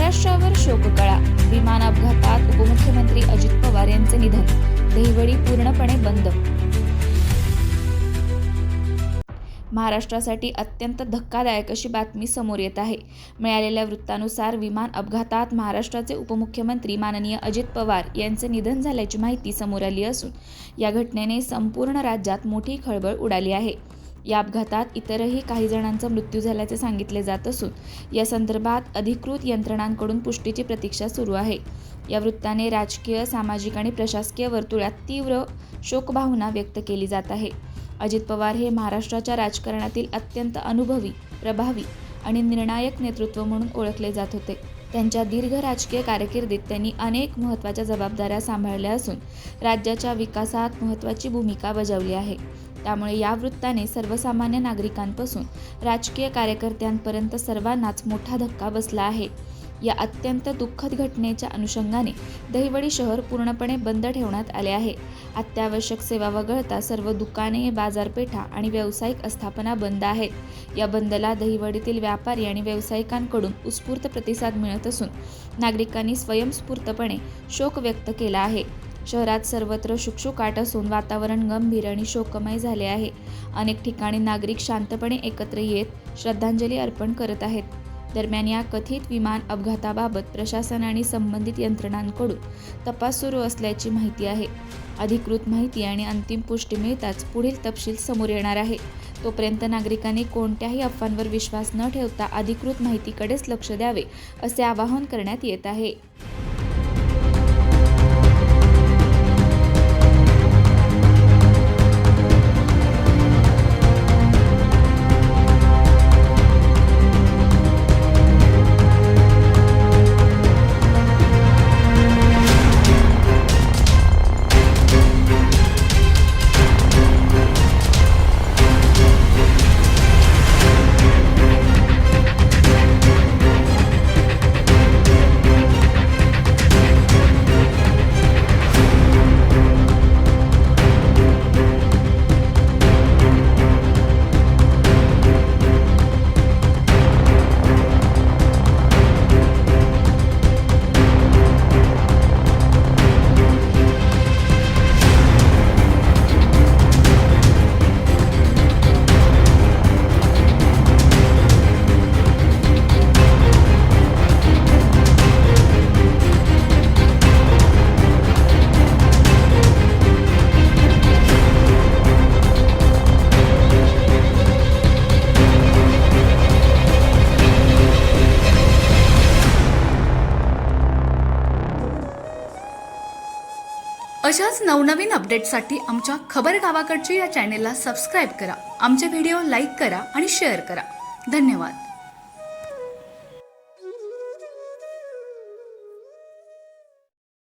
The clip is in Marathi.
महाराष्ट्रावर शोककळा. विमान अपघातात उपमुख्यमंत्री अजित पवार यांचे निधन. दहिवडी पूर्णपणे बंद. महाराष्ट्रासाठी अत्यंत धक्कादायक अशी बातमी समोर येत आहे. मिळालेल्या वृत्तानुसार विमान अपघातात महाराष्ट्राचे उपमुख्यमंत्री माननीय अजित पवार यांचे निधन झाल्याची माहिती समोर आली असून या घटनेने संपूर्ण राज्यात मोठी खळबळ उडाली आहे. या अपघातात इतरही काही जणांचा मृत्यू झाल्याचे सांगितले जात असून या संदर्भात अधिकृत यंत्रणांकडून पुष्टीची प्रतीक्षा सुरू आहे. या वृत्ताने राजकीय, सामाजिक आणि प्रशासकीय वर्तुळात तीव्र शोकभावना व्यक्त केली जात आहे. अजित पवार हे महाराष्ट्राच्या राजकारणातील अत्यंत अनुभवी, प्रभावी आणि निर्णायक नेतृत्व म्हणून ओळखले जात होते. त्यांच्या दीर्घ राजकीय कारकिर्दीत त्यांनी अनेक महत्त्वाच्या जबाबदाऱ्या सांभाळल्या असून राज्याच्या विकासात महत्त्वाची भूमिका बजावली आहे. त्यामुळे या वृत्ताने सर्वसामान्य नागरिकांपासून राजकीय कार्यकर्त्यांपर्यंत सर्वांनाच मोठा धक्का बसला आहे. या अत्यंत दुःखद घटनेच्या अनुषंगाने दहिवडी शहर पूर्णपणे बंद ठेवण्यात आले आहे. अत्यावश्यक सेवा वगळता सर्व दुकाने, बाजारपेठा आणि व्यावसायिक आस्थापना बंद आहेत. या बंदला दहिवडीतील व्यापारी आणि व्यावसायिकांकडून उत्स्फूर्त प्रतिसाद मिळत असून नागरिकांनी स्वयंस्फूर्तपणे शोक व्यक्त केला आहे. शहरात सर्वत्र शुकशुकाट असून वातावरण गंभीर आणि शोकमय झाले आहे. अनेक ठिकाणी नागरिक शांतपणे एकत्र येत श्रद्धांजली अर्पण करत आहेत. दरम्यान या कथित विमान अपघाताबाबत प्रशासन आणि संबंधित यंत्रणांकडून तपास सुरू असल्याची माहिती आहे. अधिकृत माहिती आणि अंतिम पुष्टी मिळताच पुढील तपशील समोर येणार आहे. तोपर्यंत नागरिकांनी कोणत्याही अफवांवर विश्वास न ठेवता अधिकृत माहितीकडेच लक्ष द्यावे असे आवाहन करण्यात येत आहे. अशाच नवनवीन अपडेट्ससाठी आमच्या खबर गावाकडची या चॅनेलला सबस्क्राईब करा. आमचे व्हिडिओ लाईक करा आणि शेअर करा. धन्यवाद.